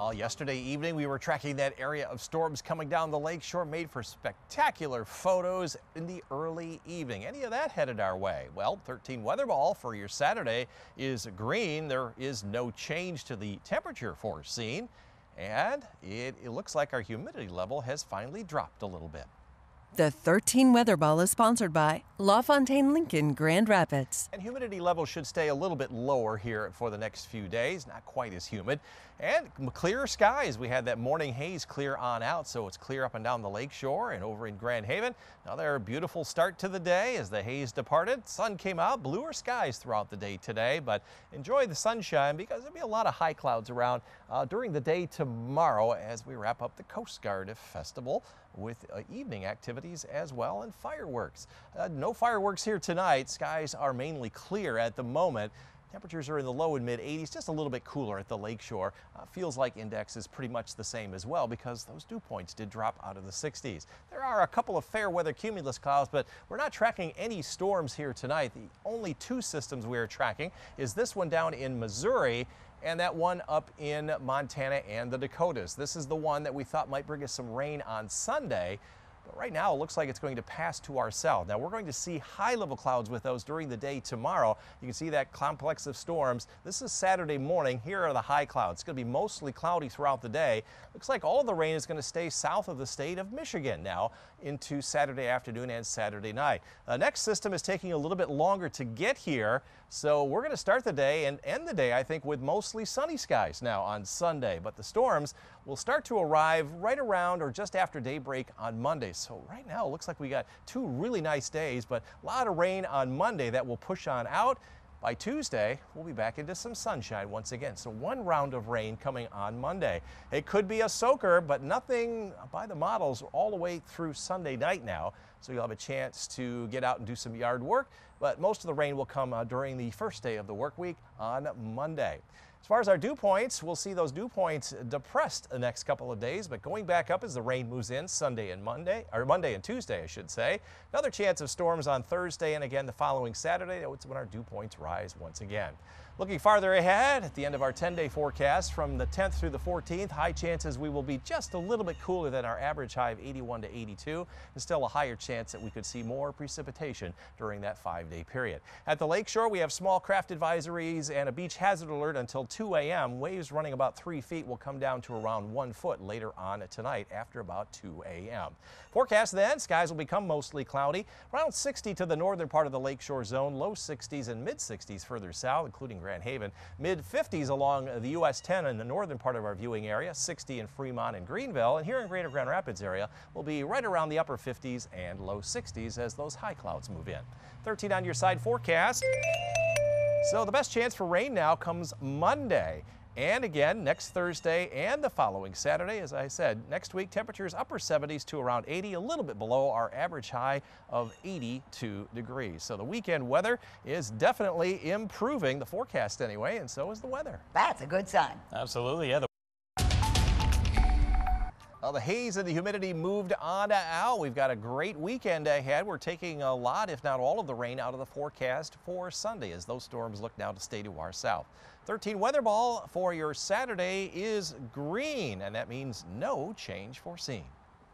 Well, yesterday evening we were tracking that area of storms coming down the lakeshore, made for spectacular photos in the early evening. Any of that headed our way? Well, 13 weather ball for your Saturday is green. There is no change to the temperature foreseen, and it looks like our humidity level has finally dropped a little bit. The 13 Weather Ball is sponsored by LaFontaine Lincoln Grand Rapids. And humidity levels should stay a little bit lower here for the next few days, not quite as humid. And clearer skies. We had that morning haze clear on out, so it's clear up and down the lakeshore and over in Grand Haven. Another beautiful start to the day as the haze departed. Sun came out, bluer skies throughout the day today, but enjoy the sunshine because there'll be a lot of high clouds around during the day tomorrow as we wrap up the Coast Guard Festival with evening activities as well and fireworks. No fireworks here tonight. Skies are mainly clear at the moment. Temperatures are in the low and mid 80s, just a little bit cooler at the lakeshore. Feels like index is pretty much the same as well because those dew points did drop out of the 60s. There are a couple of fair weather cumulus clouds, but we're not tracking any storms here tonight. The only two systems we are tracking is this one down in Missouri and that one up in Montana and the Dakotas. This is the one that we thought might bring us some rain on Sunday. But right now, it looks like it's going to pass to our south. Now, we're going to see high-level clouds with those during the day tomorrow. You can see that complex of storms. This is Saturday morning. Here are the high clouds. It's going to be mostly cloudy throughout the day. Looks like all the rain is going to stay south of the state of Michigan now into Saturday afternoon and Saturday night. The next system is taking a little bit longer to get here, so we're going to start the day and end the day, I think, with mostly sunny skies now on Sunday. But the storms will start to arrive right around or just after daybreak on Monday. So right now it looks like we got two really nice days, but a lot of rain on Monday that will push on out. By Tuesday, we'll be back into some sunshine once again. So one round of rain coming on Monday. It could be a soaker, but nothing by the models all the way through Sunday night now. So you'll have a chance to get out and do some yard work. But most of the rain will come during the first day of the work week on Monday. As far as our dew points, we'll see those dew points depressed the next couple of days, but going back up as the rain moves in Sunday and Monday and Tuesday, I should say. Another chance of storms on Thursday and again the following Saturday. That's when our dew points rise once again. Looking farther ahead at the end of our 10-day forecast from the 10th through the 14th, high chances we will be just a little bit cooler than our average high of 81 to 82, and still a higher chance that we could see more precipitation during that 5-day period. At the lakeshore, we have small craft advisories and a beach hazard alert until 2 a.m. Waves running about 3 feet will come down to around 1 foot later on tonight after about 2 a.m. Forecast then, skies will become mostly cloudy, around 60 to the northern part of the lakeshore zone, low 60s and mid 60s further south, including Grand Haven, mid 50s along the US 10 in the northern part of our viewing area, 60 in Fremont and Greenville, and here in Greater Grand Rapids area will be right around the upper 50s and low 60s as those high clouds move in. 13 on your side forecast. So the best chance for rain now comes Monday. And again, next Thursday and the following Saturday. As I said, next week, temperatures upper 70s to around 80, a little bit below our average high of 82 degrees. So the weekend weather is definitely improving, the forecast anyway, and so is the weather. That's a good sign. Absolutely, yeah. Well, the haze and the humidity moved on out. We've got a great weekend ahead. We're taking a lot, if not all of the rain out of the forecast for Sunday as those storms look now to stay to our south. 13 weather ball for your Saturday is green, and that means no change foreseen.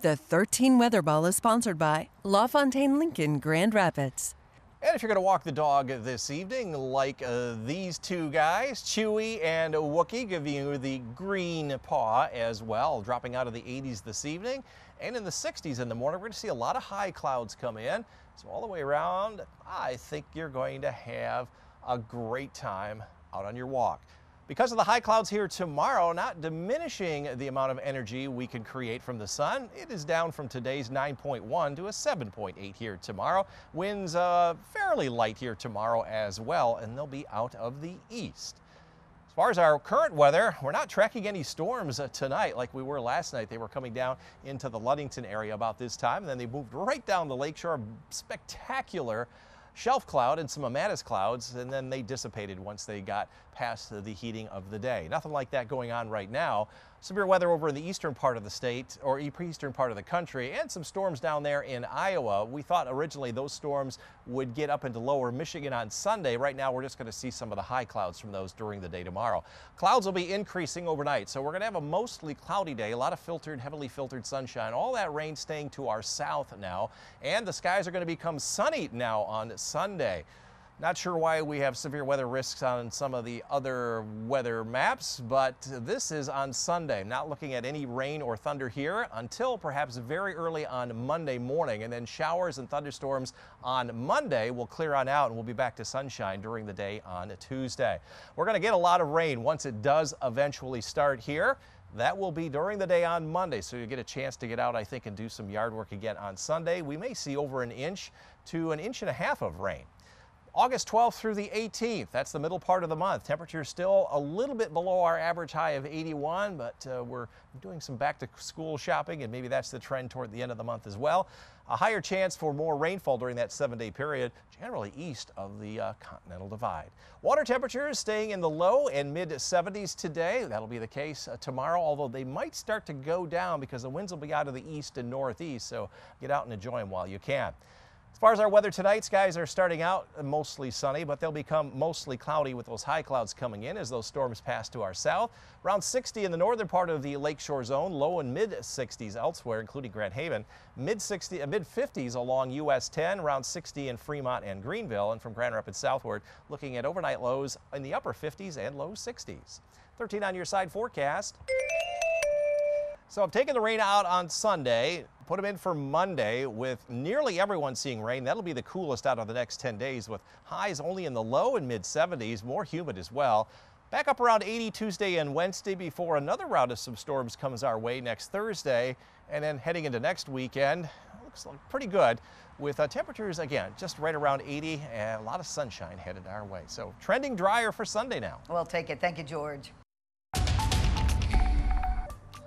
The 13 Weather Ball is sponsored by LaFontaine Lincoln Grand Rapids. And if you're going to walk the dog this evening, like these two guys, Chewy and Wookie, giving you the green paw as well, dropping out of the 80s this evening. And in the 60s in the morning, we're going to see a lot of high clouds come in. So all the way around, I think you're going to have a great time out on your walk. Because of the high clouds here tomorrow, not diminishing the amount of energy we can create from the sun, it is down from today's 9.1 to a 7.8 here tomorrow. Winds fairly light here tomorrow as well, and they'll be out of the east. As far as our current weather, we're not tracking any storms tonight like we were last night. They were coming down into the Ludington area about this time, and then they moved right down the lakeshore. Spectacular shelf cloud and some Amatis clouds, and then they dissipated once they got past the heating of the day. Nothing like that going on right now. Severe weather over in the eastern part of the state, or eastern part of the country, and some storms down there in Iowa. We thought originally those storms would get up into lower Michigan on Sunday. Right now we're just going to see some of the high clouds from those during the day tomorrow. Clouds will be increasing overnight, so we're going to have a mostly cloudy day. A lot of heavily filtered sunshine. All that rain staying to our south now, and the skies are going to become sunny now on Sunday. Not sure why we have severe weather risks on some of the other weather maps, but this is on Sunday. Not looking at any rain or thunder here until perhaps very early on Monday morning, and then showers and thunderstorms on Monday will clear on out and we'll be back to sunshine during the day on Tuesday. We're going to get a lot of rain once it does eventually start here. That will be during the day on Monday, so you get a chance to get out, I think, and do some yard work again on Sunday. We may see over an inch to an inch and a half of rain. August 12th through the 18th, that's the middle part of the month. Temperatures still a little bit below our average high of 81, but we're doing some back to school shopping, and maybe that's the trend toward the end of the month as well. A higher chance for more rainfall during that 7-day period, generally east of the Continental Divide. Water temperatures staying in the low and mid 70s today. That'll be the case tomorrow, although they might start to go down because the winds will be out of the east and northeast, so get out and enjoy them while you can. As far as our weather tonight, skies are starting out mostly sunny, but they'll become mostly cloudy with those high clouds coming in as those storms pass to our south. Around 60 in the northern part of the lakeshore zone, low and mid 60s elsewhere, including Grand Haven. Mid 50s along US 10, around 60 in Fremont and Greenville, and from Grand Rapids southward, looking at overnight lows in the upper 50s and low 60s. 13 on your side forecast. So I'm taking the rain out on Sunday, put them in for Monday with nearly everyone seeing rain. That'll be the coolest out of the next 10 days with highs only in the low and mid 70s, more humid as well. Back up around 80 Tuesday and Wednesday before another round of some storms comes our way next Thursday. And then heading into next weekend, looks like pretty good with temperatures, again, just right around 80 and a lot of sunshine headed our way. So trending drier for Sunday now. We'll take it. Thank you, George.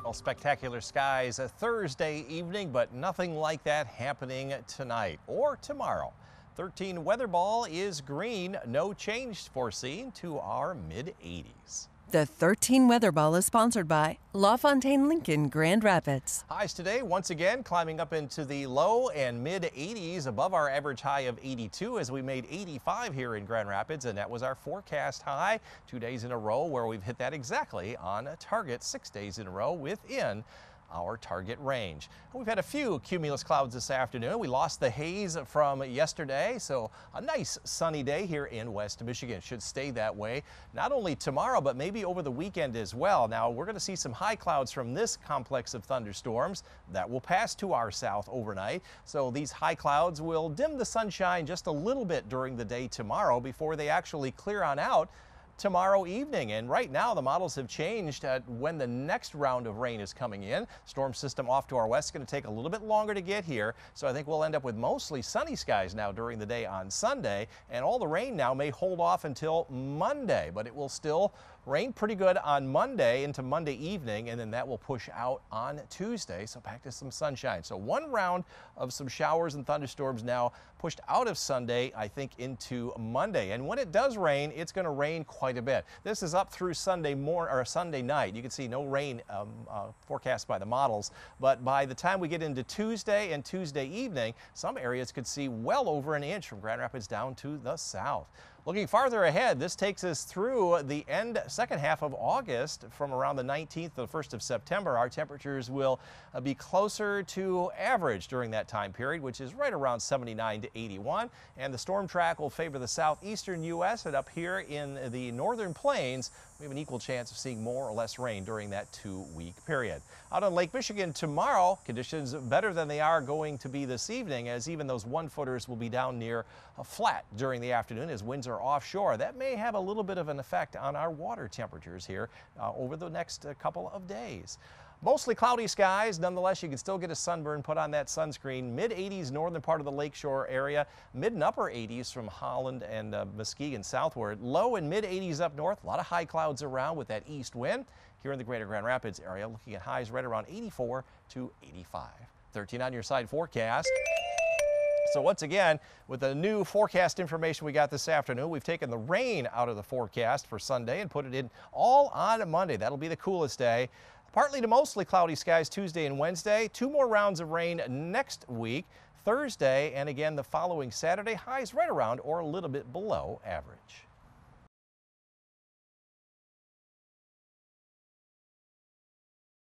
Well, spectacular skies Thursday evening, but nothing like that happening tonight or tomorrow. 13 weather ball is green, no change foreseen to our mid-80s. The 13 Weather Ball is sponsored by LaFontaine Lincoln Grand Rapids. Highs today, once again, climbing up into the low and mid-80s, above our average high of 82 as we made 85 here in Grand Rapids, and that was our forecast high 2 days in a row where we've hit that exactly on target 6 days in a row within our target range. We've had a few cumulus clouds this afternoon. We lost the haze from yesterday, so a nice sunny day here in West Michigan. Should stay that way not only tomorrow, but maybe over the weekend as well. Now, we're going to see some high clouds from this complex of thunderstorms that will pass to our south overnight. So these high clouds will dim the sunshine just a little bit during the day tomorrow before they actually clear on out tomorrow evening. And right now the models have changed at when the next round of rain is coming in. Storm system off to our west is going to take a little bit longer to get here, so I think we'll end up with mostly sunny skies now during the day on Sunday, and all the rain now may hold off until Monday, but it will still rain pretty good on Monday into Monday evening, and then that will push out on Tuesday, so back to some sunshine. So one round of some showers and thunderstorms now pushed out of Sunday, I think, into Monday. And when it does rain, it's going to rain quite a bit. This is up through Sunday morning or Sunday night. You can see no rain forecast by the models, but by the time we get into Tuesday and Tuesday evening, some areas could see well over an inch from Grand Rapids down to the south. Looking farther ahead, this takes us through the second half of August. From around the 19th to the 1st of September, our temperatures will be closer to average during that time period, which is right around 79 to 81. And the storm track will favor the southeastern U.S. and up here in the northern plains, we have an equal chance of seeing more or less rain during that 2-week period. Out on Lake Michigan tomorrow, conditions better than they are going to be this evening, as even those 1-footers will be down near flat during the afternoon as winds are offshore. That may have a little bit of an effect on our water temperatures here over the next couple of days. Mostly cloudy skies. Nonetheless, you can still get a sunburn. Put on that sunscreen. Mid-80s northern part of the lakeshore area. Mid and upper 80s from Holland and Muskegon southward. Low and mid-80s up north. A lot of high clouds around with that east wind. Here in the greater Grand Rapids area, looking at highs right around 84 to 85. 13 on your side forecast. So once again, with the new forecast information we got this afternoon, we've taken the rain out of the forecast for Sunday and put it in all on Monday. That'll be the coolest day. Partly to mostly cloudy skies Tuesday and Wednesday. 2 more rounds of rain next week, Thursday, and again the following Saturday. Highs right around or a little bit below average.